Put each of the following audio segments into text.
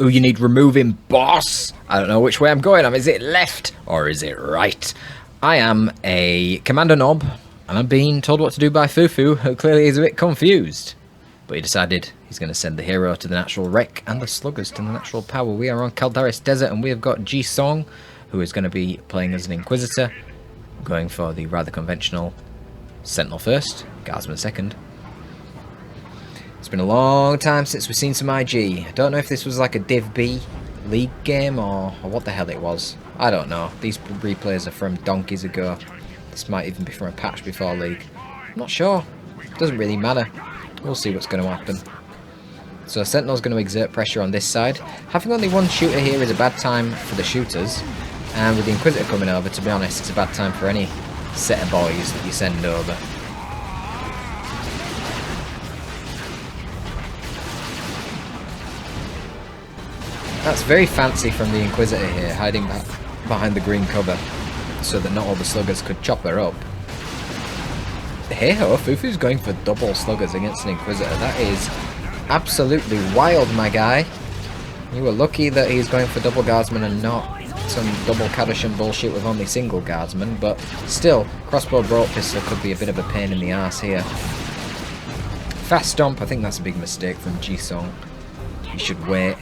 Ooh, you need removing, boss. I don't know which way I'm going. Is it left or is it right? I am a commander knob, and I'm being told what to do by Fufu, who clearly is a bit confused. But he decided he's going to send the hero to the natural wreck and the sluggers to the natural power. We are on Caldaris Desert, and we have got Jiesong, who is going to be playing as an Inquisitor, going for the rather conventional Sentinel first, Guardsman second. It's been a long time since we've seen some IG. I don't know if this was like a Div B League game or what the hell it was. I don't know. These replays are from donkeys ago. This might even be from a patch before League. I'm not sure. Doesn't really matter. We'll see what's going to happen. So Sentinel's going to exert pressure on this side. Having only one shooter here is a bad time for the shooters. And with the Inquisitor coming over, to be honest, it's a bad time for any set of boys that you send over. That's very fancy from the Inquisitor here, hiding behind the green cover, so that not all the sluggers could chop her up. Hey ho, Fufu's going for double sluggers against an Inquisitor. That is absolutely wild, my guy. You were lucky that he's going for double guardsman and not some double Kadashan bullshit with only single guardsman, but still, crossbow broad pistol could be a bit of a pain in the arse here. Fast stomp, I think that's a big mistake from Jiesong. He should wait.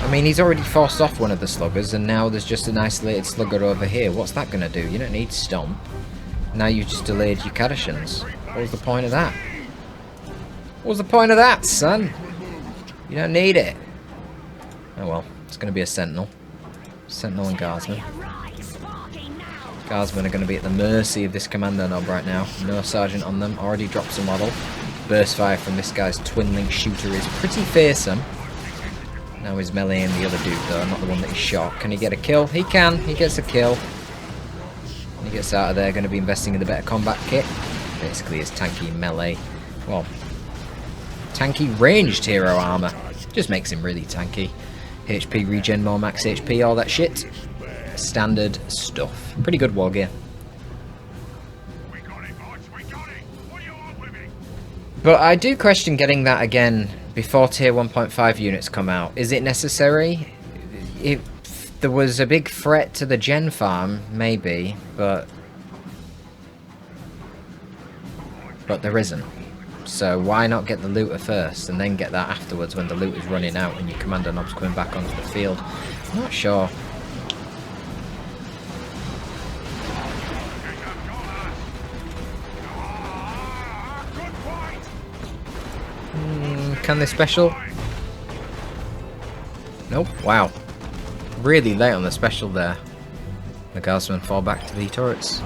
I mean, he's already forced off one of the sluggers, and now there's just an isolated slugger over here. What's that going to do? You don't need stomp. Now you've just delayed your Kadashans. What was the point of that? What was the point of that, son? You don't need it. Oh well, it's going to be a Sentinel. Sentinel and Guardsman. Guardsmen are going to be at the mercy of this commander knob right now. No sergeant on them. Already dropped some model. Burst fire from this guy's twin link shooter is pretty fearsome. Now he's meleeing the other dude though, not the one that he shot. Can he get a kill? He can. He gets a kill. He gets out of there, going to be investing in the better combat kit. Basically his tanky melee. Well, tanky ranged hero armor. Just makes him really tanky. HP regen, more max HP, all that shit. Standard stuff. Pretty good war gear. But I do question getting that again before tier 1.5 units come out. Is it necessary? If there was a big threat to the gen farm, maybe, but there isn't. So why not get the looter first and then get that afterwards when the loot is running out and your commander knob's coming back onto the field? I'm not sure. Can they special? Nope. Wow. Really late on the special there. The guardsmen fall back to the turrets.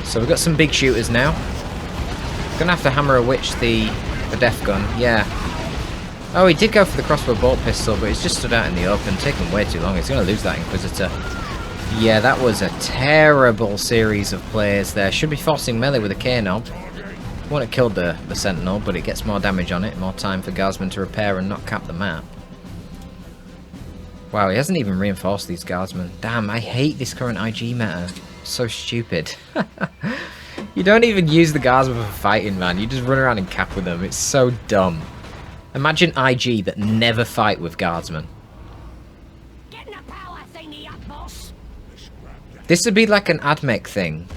So we've got some big shooters now. Gonna have to hammer a witch the death gun, yeah. Oh, he did go for the crossbow bolt pistol, but he's just stood out in the open, taking way too long. He's going to lose that Inquisitor. Yeah, that was a terrible series of plays there. Should be forcing melee with a K-knob. Wouldn't have killed the Sentinel, but it gets more damage on it, more time for Guardsmen to repair and not cap the map. Wow, he hasn't even reinforced these Guardsmen. Damn, I hate this current IG meta. So stupid. You don't even use the Guardsmen for fighting, man. You just run around and cap with them. It's so dumb. Imagine IG that never fight with Guardsmen. This would be like an AdMech thing.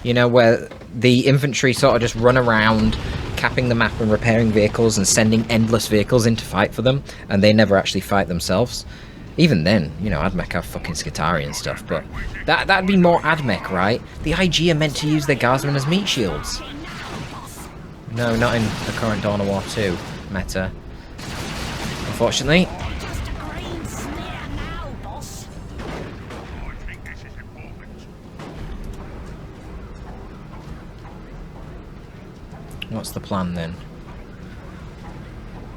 You know, where the infantry sort of just run around, capping the map and repairing vehicles and sending endless vehicles in to fight for them, and they never actually fight themselves. Even then, you know, AdMech have fucking Skitarii and stuff, but that'd be more AdMech, right? The IG are meant to use their Guardsmen as meat shields. No, not in the current Dawn of War 2 meta. Unfortunately. What's the plan then?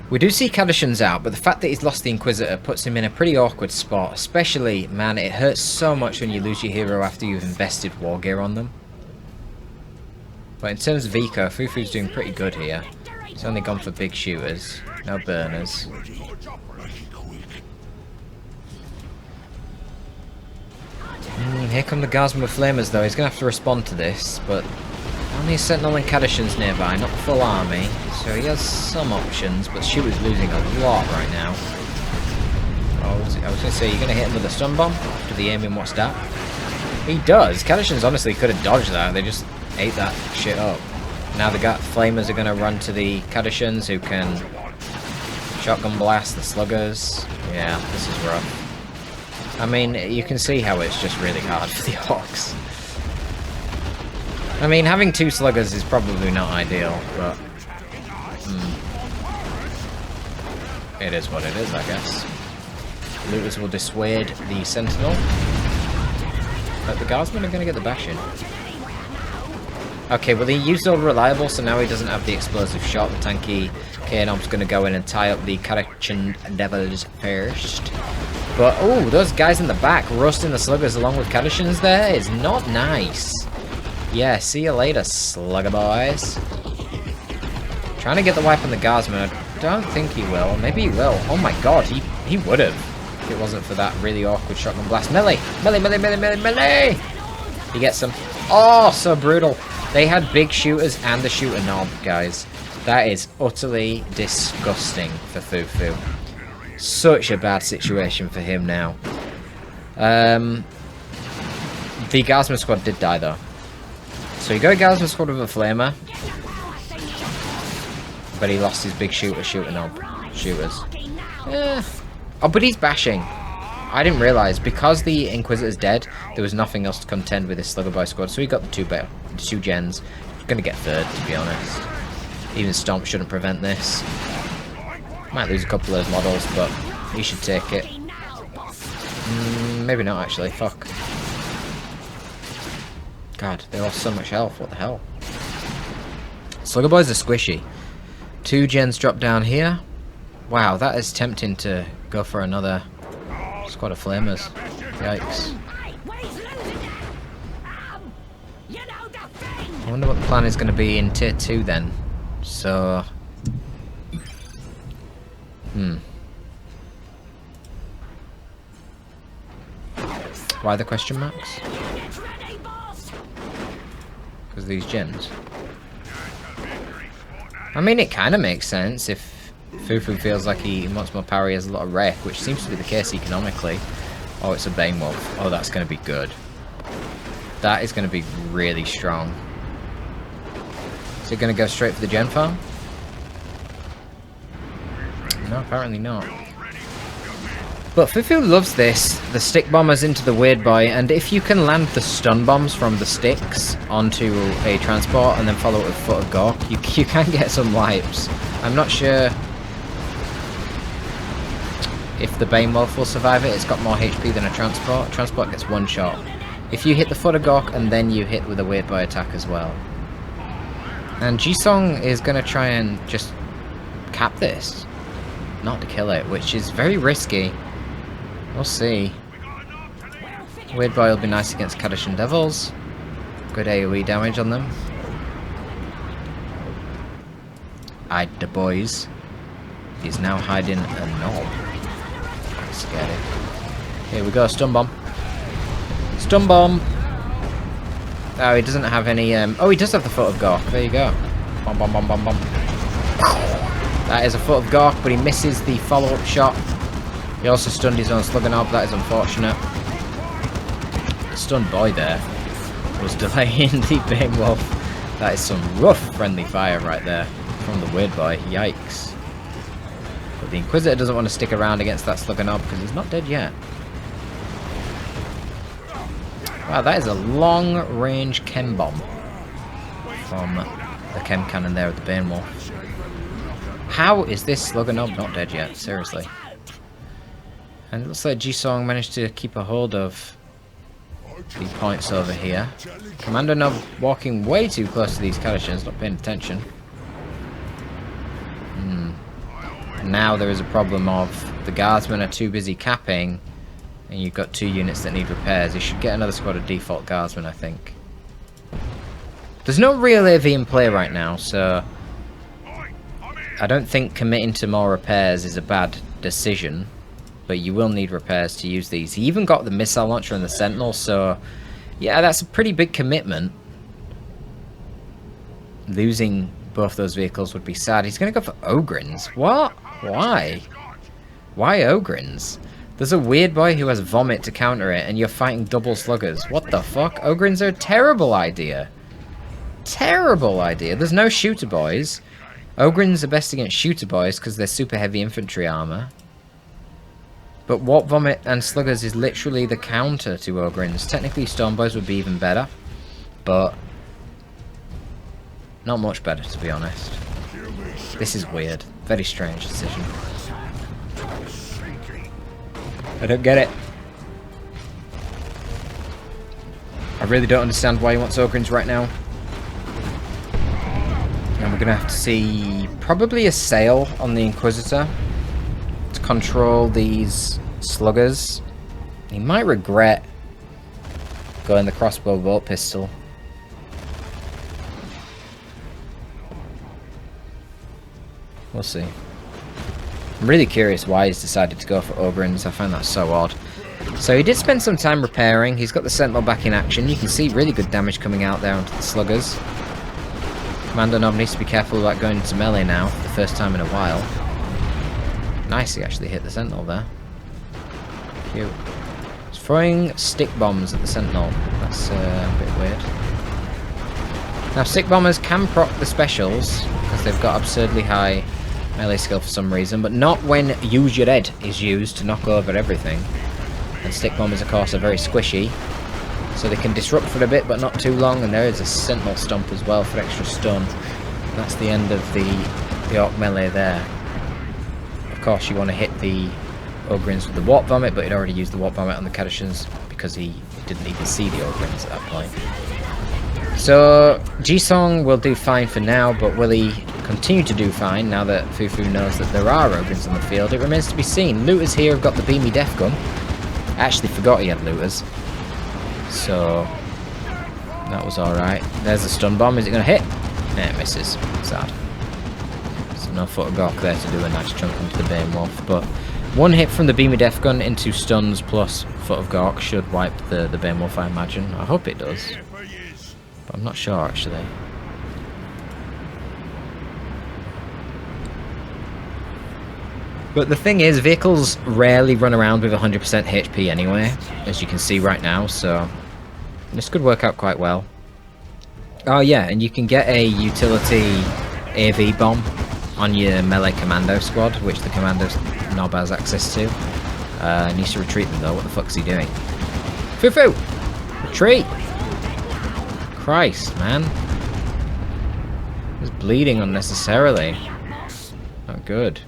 We do see Kadashans out, but the fact that he's lost the Inquisitor puts him in a pretty awkward spot. Especially, man, it hurts so much when you lose your hero after you've invested war gear on them. But in terms of eco, Fufu's doing pretty good here. He's only gone for big shooters. No burners. Here come the Guardsman with Flamers though. He's going to have to respond to this, but only a Sentinel and Cadishans nearby, not the full army. So he has some options, but Shooter's losing a lot right now. Oh, I was going to say, you're going to hit him with a stun bomb after the aiming what's that? He does. Cadishans honestly could have dodged that. They just ate that shit up. Now the Flamers are going to run to the Cadishans who can shotgun blast the sluggers. Yeah, this is rough. I mean, you can see how it's just really hard for the Orcs. I mean, having 2 sluggers is probably not ideal, but it is what it is, I guess. Looters will dissuade the Sentinel, but the Guardsmen are going to get the bashing. Okay, well he used all reliable, so now he doesn't have the explosive shot. The tanky K-Nob's going to go in and tie up the Cadishan Devils first. But, oh, those guys in the back roasting the sluggers along with Cadishans there is not nice. Yeah, see you later, slugger boys. Trying to get the wipe on the Guardsman. I don't think he will. Maybe he will. Oh my god, he would have. If it wasn't for that really awkward shotgun blast. Melee! Melee, melee, melee, melee, melee! He gets them. Oh, so brutal. They had big shooters and the shooter knob, guys. That is utterly disgusting for Fufu. Such a bad situation for him now. The Guardsman squad did die though. So you got a Guardsman squad with a flamer. But he lost his big shooter knob. Shooters. Oh, but he's bashing. I didn't realise, because the Inquisitor's dead, there was nothing else to contend with this Slugger Boy squad, so he got the two gens. He's going to get third, to be honest. Even Stomp shouldn't prevent this. Might lose a couple of those models, but he should take it. Maybe not, actually. Fuck. God, they lost so much health. What the hell? Slugger Boys are squishy. 2 gens drop down here. Wow, that is tempting to go for another squad of flamers. Yikes. I wonder what the plan is going to be in tier 2 then. So... Why the question marks? Because of these gens. I mean, it kind of makes sense if Fufu feels like he wants more power, he has a lot of wreck, which seems to be the case economically. Oh, it's a Bane Wolf. Oh, that's going to be good. That is going to be really strong. Is it going to go straight for the gen farm? No, apparently not. But Fufu loves this, the stick bombers into the Weird Boy, and if you can land the stun bombs from the sticks onto a transport and then follow it with Foot of Gork, you can get some wipes. I'm not sure if the Bane Wolf will survive it. It's got more HP than a transport. Transport gets 1 shot. If you hit the Foot of Gork and then you hit with a Weird Boy attack as well. And Jiesong is going to try and just cap this. Not to kill it, which is very risky. We'll see. Weird Boy will be nice against Cadishan Devils. Good AoE damage on them. Aye, the boys. He's now hiding a knob. That's scary. Here we go, stun bomb. Stun bomb! Oh, he doesn't have any, oh, he does have the Foot of Gork. There you go. Bomb, bomb, bomb, bomb, bomb. That is a Foot of Gork, but he misses the follow-up shot. He also stunned his own Slugger Knob. That is unfortunate. The stunned boy there was delaying the Bane Wolf. That is some rough friendly fire right there from the Weird Boy. Yikes. But the Inquisitor doesn't want to stick around against that Slugger Knob because he's not dead yet. Wow, that is a long-range chem bomb from the chem cannon there with the Bane Wolf. How is this Slugger Knob not dead yet? Seriously. And it looks like Jiesong managed to keep a hold of the points over here. Commander Knob walking way too close to these Cadishans, not paying attention. And now there is a problem of the Guardsmen are too busy capping, and you've got 2 units that need repairs. You should get another squad of default Guardsmen, I think. There's no real AV in play right now, so I don't think committing to more repairs is a bad decision, but you will need repairs to use these. He even got the missile launcher and the sentinel, so yeah, that's a pretty big commitment. Losing both those vehicles would be sad. He's going to go for Ogrins. What? Why? Why Ogrins? There's a weird boy who has vomit to counter it, and you're fighting double sluggers. What the fuck? Ogrins are a terrible idea. Terrible idea. There's no shooter boys. Ogrins are best against shooter boys because they're super heavy infantry armor. But Warp Vomit and Sluggers is literally the counter to Ogrins. Technically Storm Boys would be even better, but not much better, to be honest. This is weird. Very strange decision. I don't get it. I really don't understand why he wants Ogrins right now. And we're going to have to see probably a sail on the Inquisitor to control these sluggers. He might regret going the crossbow bolt pistol. We'll see. I'm really curious why he's decided to go for Ogrins. I find that so odd. So he did spend some time repairing. He's got the Sentinel back in action. You can see really good damage coming out there onto the sluggers. Commander Nob needs to be careful about going into melee now for the first time in a while. Nice, he actually hit the Sentinel there. Cute. He's throwing stick bombs at the Sentinel. That's a bit weird. Now, stick bombers can proc the specials because they've got absurdly high melee skill for some reason, but not when Use Your Head is used to knock over everything. And stick bombers, of course, are very squishy, so they can disrupt for a bit, but not too long. And there is a Sentinel Stomp as well for extra stun. That's the end of the Orc melee there. Of course, you want to hit the Ogrins with the Warp Vomit, but he'd already used the Warp Vomit on the Caduceans because he didn't even see the Ogrins at that point. So, Jiesong will do fine for now, but will he continue to do fine now that Fufu knows that there are Ogrins on the field? It remains to be seen. Looters here have got the Beamy Death Gun. I actually forgot he had looters. So, that was alright. There's a stun bomb. Is it going to hit? Nah, it misses. Sad. So no Foot of Gork there to do a nice chunk into the Bane Wolf, but one hit from the Beamy Death Gun into stuns plus Foot of Gork should wipe the Bane Wolf, I imagine. I hope it does. But I'm not sure, actually. But the thing is, vehicles rarely run around with 100% HP anyway, as you can see right now, so this could work out quite well. Oh yeah, and you can get a utility AV bomb on your melee commando squad, which the commando Nob has access to. Needs to retreat them though. What the fuck's he doing? Fufu! Retreat! Christ, man. He's bleeding unnecessarily. Not good.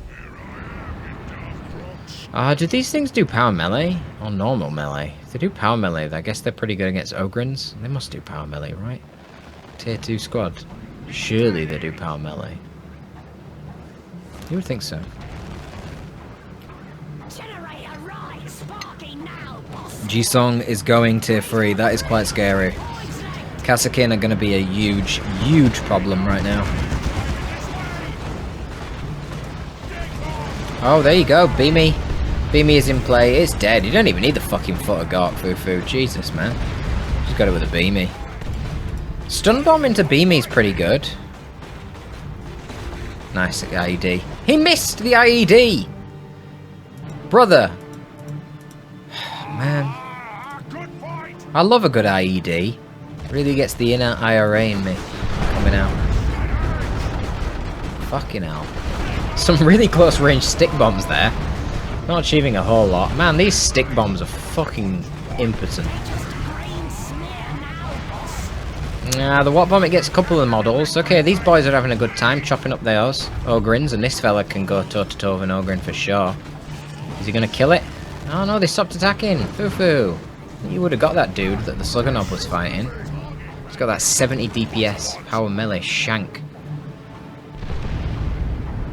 Do these things do power melee? Or normal melee? If they do power melee, I guess they're pretty good against Ogrins. They must do power melee, right? Tier 2 squad. Surely they do power melee. You would think so. Jiesong is going tier 3. That is quite scary. Kasakin are going to be a huge, huge problem right now. Oh, there you go. Beamy. Beamy is in play. It's dead. You don't even need the fucking Foot of Gork, Fufu. Jesus, man. Just got it with a Beamy. Stun bomb into Beamy is pretty good. Nice IED. He missed the IED! Brother. Man. I love a good IED. Really gets the inner IRA in me coming out. Fucking hell. Some really close range stick bombs there. Not achieving a whole lot. Man, these stick bombs are fucking impotent. The Warp Vomit gets a couple of models. Okay, these boys are having a good time chopping up theirs. Ogrins, and this fella can go toe-to-toe with an Ogrin for sure. Is he going to kill it? Oh no, they stopped attacking. Fufu. You would have got that dude that the Slugger Nob was fighting. He's got that 70 DPS power melee shank.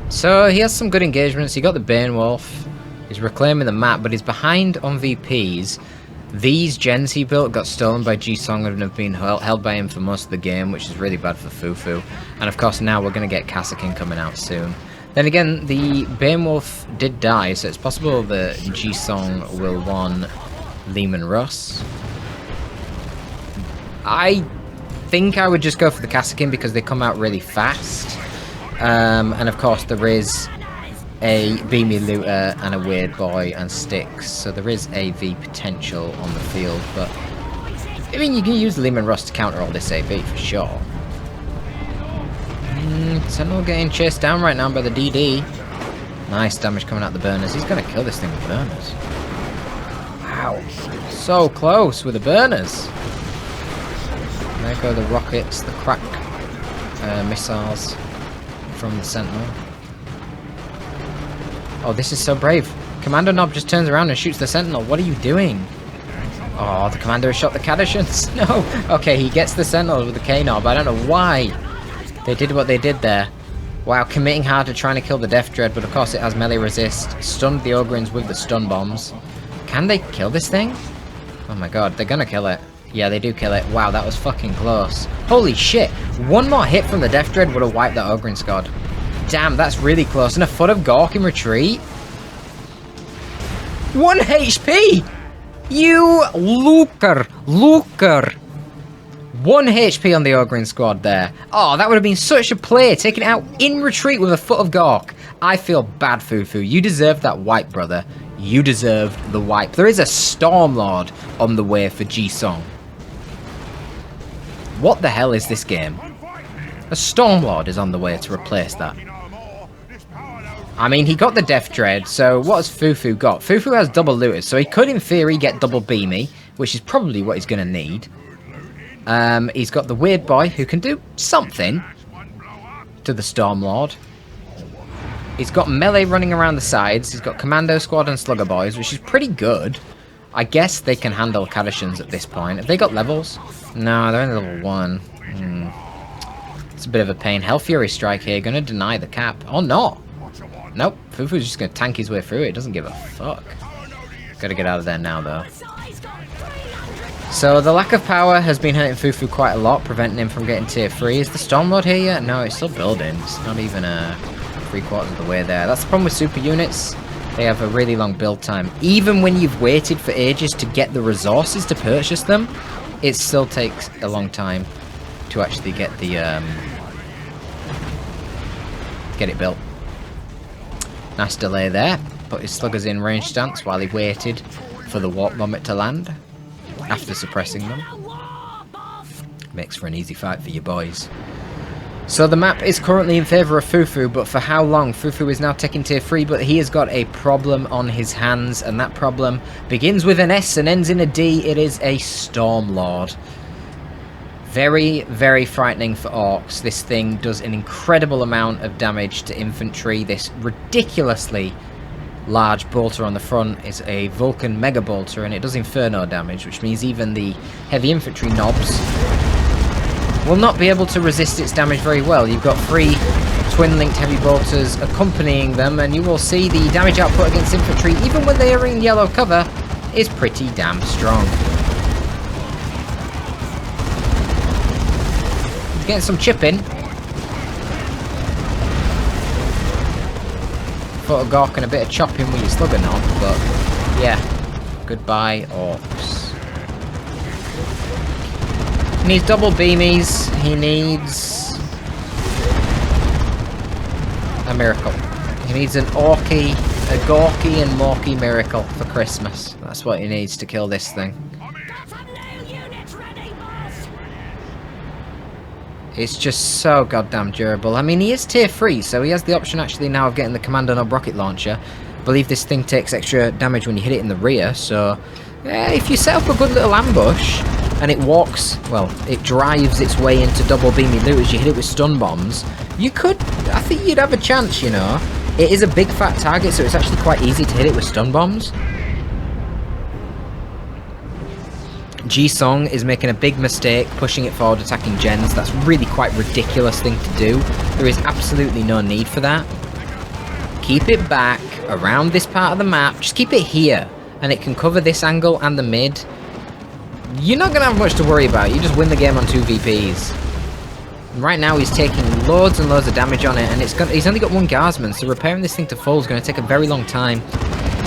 So he has some good engagements. He got the Bane Wolf. He's reclaiming the map, but he's behind on VPs. These gens he built got stolen by Jiesong and have been held by him for most of the game, which is really bad for Fufu. And of course now we're going to get Kasakin coming out soon. Then again, the Beowulf did die, so it's possible that Jiesong will won Lehman Russ. I think I would just go for the Kassakin because they come out really fast. And of course there is a Beamy Looter and a Weird Boy and Sticks, so there is AV potential on the field, but I mean you can use Lehman Russ to counter all this AV for sure. Sentinel getting chased down right now by the DD. Nice damage coming out the burners. He's going to kill this thing with burners. Wow. So close with the burners. There go the rockets, the crack missiles from the Sentinel. Oh, this is so brave. Commander Knob just turns around and shoots the Sentinel. What are you doing? Oh, the Commander has shot the Cadishans. No. Okay, he gets the Sentinel with the K-Knob. I don't know why they did what they did there. Wow, committing hard to trying to kill the Death Dread, but of course it has melee resist. Stunned the Ogrins with the stun bombs. Can they kill this thing? Oh my god, they're gonna kill it. Yeah, they do kill it. Wow, that was fucking close. Holy shit. One more hit from the Death Dread would have wiped that Ogrin squad. Damn, that's really close. And a foot of Gork in retreat. 1 HP! You looker. 1 HP on the Ogrin squad there. Oh, that would have been such a play. Taking it out in retreat with a foot of Gork. I feel bad, Fufu. You deserve that wipe, brother. You deserve the wipe. There is a Stormlord on the way for Jiesong. What the hell is this game? A Stormlord is on the way to replace that. I mean, he got the Death Dread, so what has Fufu got? Fufu has double looters, so he could, in theory, get double Beamy, which is probably what he's going to need. He's got the Weird Boy, who can do something to the Stormlord. He's got melee running around the sides. He's got Commando Squad and Slugger Boys, which is pretty good. I guess they can handle Cadishans at this point. Have they got levels? No, they're only level 1. It's a bit of a pain. Hell Fury Strike here, gonna deny the cap. Or not. Nope, Fufu's just gonna tank his way through it. Doesn't give a fuck. Gotta get out of there now, though. So the lack of power has been hurting Fufu quite a lot, preventing him from getting tier 3. Is the Stormlord here yet? No, it's still building. It's not even 3/4 of the way there. That's the problem with super units. They have a really long build time. Even when you've waited for ages to get the resources to purchase them, it still takes a long time to actually get the get it built. Nice delay there. Put his sluggers in range stance while he waited for the warp vomit to land after suppressing them. Makes for an easy fight for your boys. So the map is currently in favour of Fufu, but for how long? Fufu is now taking tier 3, but he has got a problem on his hands, and that problem begins with an S and ends in a D. It is a Stormlord. Very, very frightening for orcs. This thing does an incredible amount of damage to infantry. This ridiculously large bolter on the front is a Vulcan Mega Bolter, and it does inferno damage, which means even the heavy infantry knobs will not be able to resist its damage very well. You've got 3 twin-linked heavy bolters accompanying them, and you will see the damage output against infantry, even when they are in yellow cover, is pretty damn strong. Getting some chipping. Foot of Gork and a bit of chopping with your slugger knob, but yeah. Goodbye, orcs. He needs double beamies. He needs a miracle. He needs an orky, a Gorky and Morky miracle for Christmas. That's what he needs to kill this thing. It's just so goddamn durable. I mean, he is tier 3, so he has the option actually now of getting the Commander Knob rocket launcher. I believe this thing takes extra damage when you hit it in the rear, so if you set up a good little ambush and it walks, well, it drives its way into double beamy loot as you hit it with stun bombs, you could, I think you'd have a chance, you know. It is a big fat target, so it's actually quite easy to hit it with stun bombs. Jiesong is making a big mistake pushing it forward, attacking gens. That's really quite ridiculous thing to do. There is absolutely no need for that. Keep it back around this part of the map. Just keep it here, and it can cover this angle and the mid. You're not going to have much to worry about. You just win the game on 2 VPs. Right now he's taking loads and loads of damage on it, and he's only got one guardsman, so repairing this thing to full is going to take a very long time.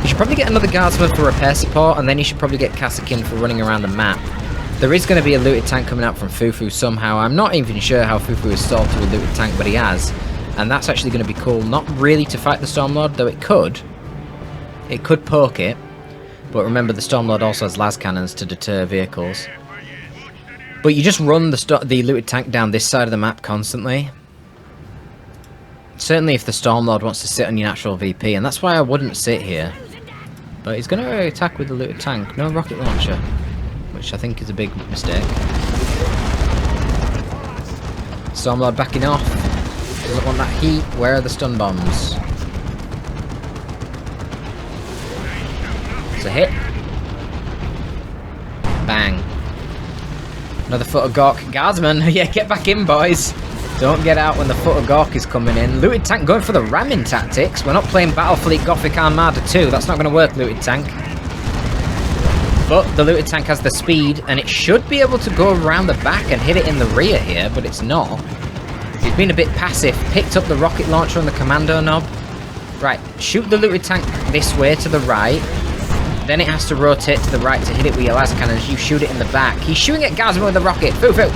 You should probably get another guardsman for repair support, and then you should probably get Kasakin for running around the map. There is going to be a looted tank coming out from Fufu somehow. I'm not even sure how Fufu is stalled to a looted tank, but he has. And that's actually going to be cool. Not really to fight the Stormlord, though it could. It could poke it. But remember, the Stormlord also has las cannons to deter vehicles. But you just run the looted tank down this side of the map constantly. Certainly if the Stormlord wants to sit on your natural VP, and that's why I wouldn't sit here. But he's going to attack with the looted tank. No rocket launcher, which I think is a big mistake. Stormlord backing off. Doesn't want that heat. Where are the stun bombs? It's a hit. Bang. Another foot of Gork. Guardsman, yeah, get back in, boys. Don't get out when the foot of Gork is coming in. Looted tank going for the ramming tactics. We're not playing Battlefleet Gothic Armada 2. That's not going to work, looted tank. But the looted tank has the speed, and it should be able to go around the back and hit it in the rear here, but it's not. He's been a bit passive. Picked up the rocket launcher on the commando knob. Right, shoot the looted tank this way to the right. Then it has to rotate to the right to hit it with your las cannons. You shoot it in the back. He's shooting at Guardsman with the rocket. Fufu!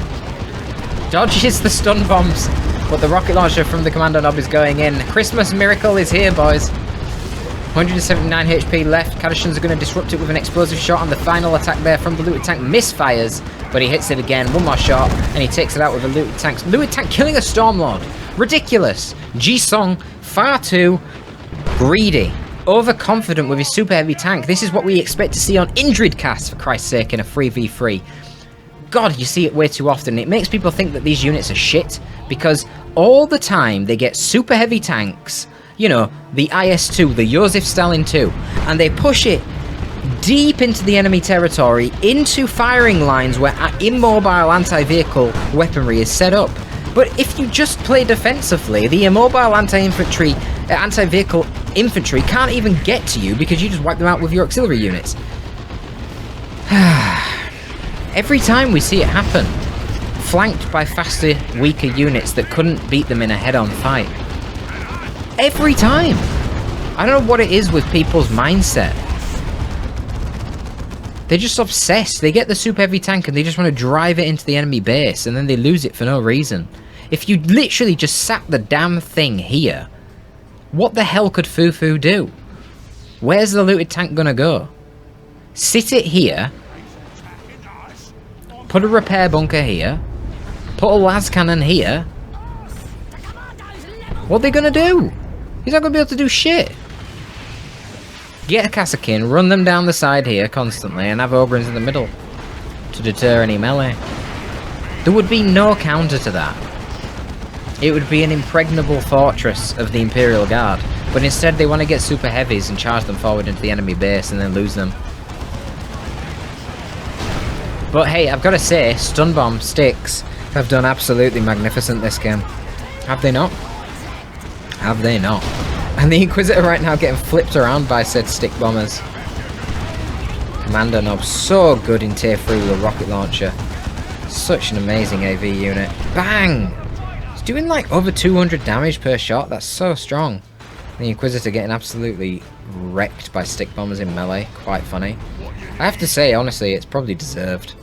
Dodges the stun bombs, but the rocket launcher from the commando knob is going in. Christmas miracle is here, boys. 179 HP left. Kadashans are going to disrupt it with an explosive shot on the final attack there from the looted tank. Misfires, but he hits it again. One more shot, and he takes it out with a looted tank. Looted tank killing a Stormlord. Ridiculous. Jiesong, far too greedy. Overconfident with his super heavy tank. This is what we expect to see on Indrid cast, for Christ's sake, in a 3v3. God, you see it way too often. It makes people think that these units are shit, because all the time they get super heavy tanks, you know, the IS-2, the Josef Stalin 2, and they push it deep into the enemy territory, into firing lines where immobile anti-vehicle weaponry is set up. But if you just play defensively, the immobile anti-vehicle infantry can't even get to you because you just wipe them out with your auxiliary units. Every time we see it happen, flanked by faster, weaker units that couldn't beat them in a head-on fight. Every time! I don't know what it is with people's mindset. They're just obsessed. They get the super heavy tank and they just want to drive it into the enemy base, and then they lose it for no reason. If you literally just sat the damn thing here, what the hell could Fufu do? Where's the looted tank gonna go? Sit it here, put a repair bunker here, put a las cannon here. What are they gonna do? He's not gonna be able to do shit. Get a Kasakin, run them down the side here constantly, and have Ogrins in the middle to deter any melee. There would be no counter to that. It would be an impregnable fortress of the Imperial Guard, but instead they want to get super heavies and charge them forward into the enemy base and then lose them. But hey, I've got to say, stun bomb sticks have done absolutely magnificent this game. Have they not? Have they not? And the Inquisitor right now getting flipped around by said stick bombers. Commander knob, so good in tier 3 with a rocket launcher. Such an amazing AV unit. Bang! It's doing like over 200 damage per shot. That's so strong. The Inquisitor getting absolutely wrecked by stick bombers in melee. Quite funny. I have to say, honestly, it's probably deserved.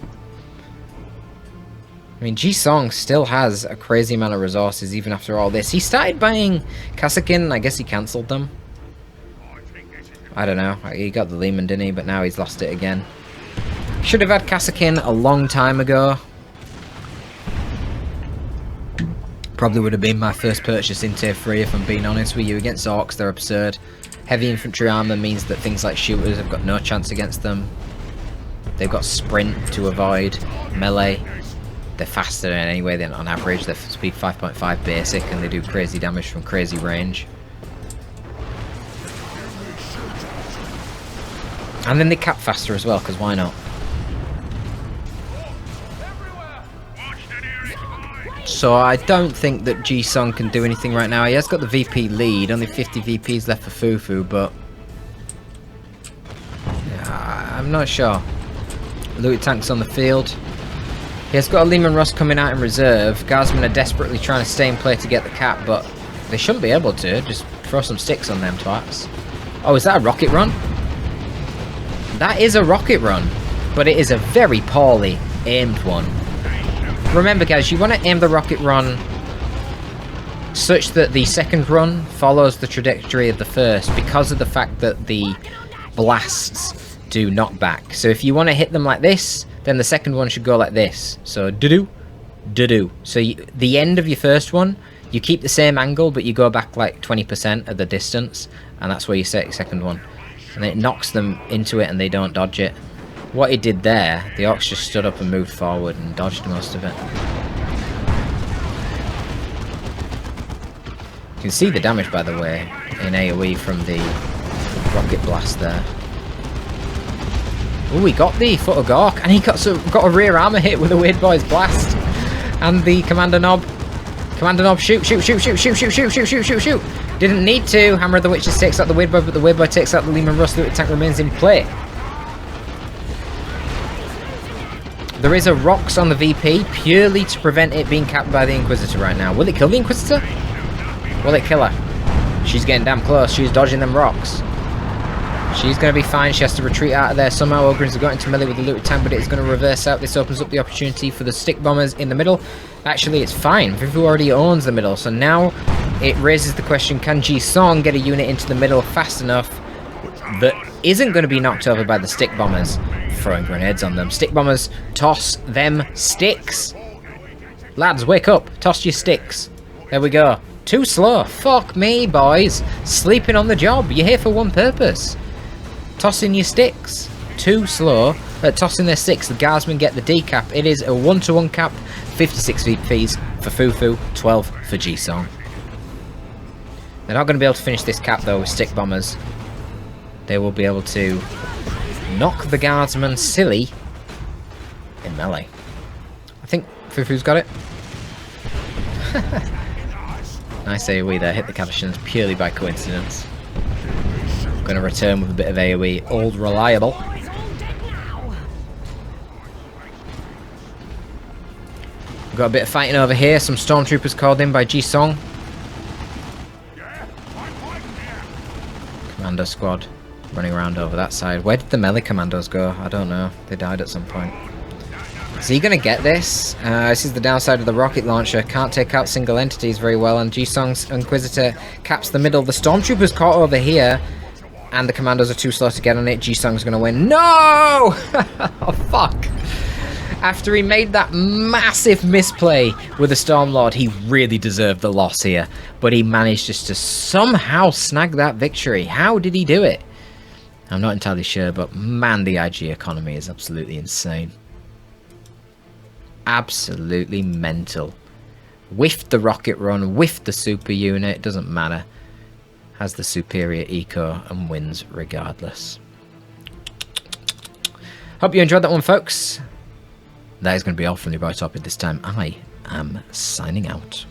I mean, Jiesong still has a crazy amount of resources even after all this. He started buying Kasakin, I guess he cancelled them. I don't know. He got the Lehman, didn't he? But now he's lost it again. Should have had Kasakin a long time ago. Probably would have been my first purchase in tier 3 if I'm being honest with you. Against Orcs, they're absurd. Heavy infantry armor means that things like shooters have got no chance against them. They've got sprint to avoid melee. They're faster anyway than on average. They're speed 5.5 basic and they do crazy damage from crazy range. And then they cap faster as well, because why not? So I don't think that Jiesong can do anything right now. He has got the VP lead, only 50 VPs left for Fufu, but yeah, I'm not sure. Looted tanks on the field. He has got a Lehman Russ coming out in reserve. Guardsmen are desperately trying to stay in play to get the cap, but they shouldn't be able to. Just throw some sticks on them twats. Oh, is that a rocket run? That is a rocket run, but it is a very poorly aimed one. Remember, guys, you want to aim the rocket run such that the second run follows the trajectory of the first because of the fact that the blasts do knockback. So if you want to hit them like this, then the second one should go like this. So do-do, do-do. So the end of your first one, you keep the same angle, but you go back like 20% of the distance, and that's where you set your second one. And then it knocks them into it and they don't dodge it. What he did there, the Ox just stood up and moved forward and dodged most of it. You can see the damage, by the way, in AoE from the rocket blast there. Oh, he got the Foot of Gork, and he got a rear armor hit with a Weird Boy's blast. And the Commander Knob. Commander Knob, shoot, shoot, shoot, shoot, shoot, shoot, shoot, shoot, shoot, shoot, shoot. Didn't need to. Hammer of the Witches takes out the Weird Boy, but the Weird Boy takes out the Lehman Russ. The tank remains in play. There is a Rocks on the VP, purely to prevent it being capped by the Inquisitor right now. Will it kill the Inquisitor? Will it kill her? She's getting damn close. She's dodging them rocks. She's going to be fine. She has to retreat out of there. Somehow Ogrins have got into melee with the looted tank, but it is going to reverse out. This opens up the opportunity for the stick bombers in the middle. Actually, it's fine. Fufu already owns the middle, so now it raises the question, can Jiesong get a unit into the middle fast enough that isn't going to be knocked over by the stick bombers? Throwing grenades on them. Stick bombers, toss them sticks. Lads, wake up. Toss your sticks. There we go. Too slow. Fuck me, boys. Sleeping on the job. You're here for one purpose. Tossing your sticks. Too slow at tossing their sticks. The guardsmen get the D cap. It is a 1-to-1 cap. 56 VPs for Fufu, 12 for Jiesong. They're not going to be able to finish this cap, though, with stick bombers. They will be able to knock the guardsman silly in melee. I think Fufu's got it. Nice AoE there, hit the captions purely by coincidence. Going to return with a bit of AoE, old reliable. We've got a bit of fighting over here, some stormtroopers called in by Jiesong. Commando squad running around over that side. Where did the melee commandos go? I don't know. They died at some point. Is he going to get this? This is the downside of the rocket launcher. Can't take out single entities very well, and Jiesong's Inquisitor caps the middle. The Stormtroopers caught over here, and the commandos are too slow to get on it. Jiesong's going to win. No! Oh, fuck. After he made that massive misplay with the Stormlord, he really deserved the loss here. But he managed just to somehow snag that victory. How did he do it? I'm not entirely sure, but man, the IG economy is absolutely insane. Absolutely mental. Whiffed the rocket run, whiffed the super unit, doesn't matter. Has the superior eco and wins regardless. Hope you enjoyed that one, folks. That is going to be all from the Torpid this time. I am signing out.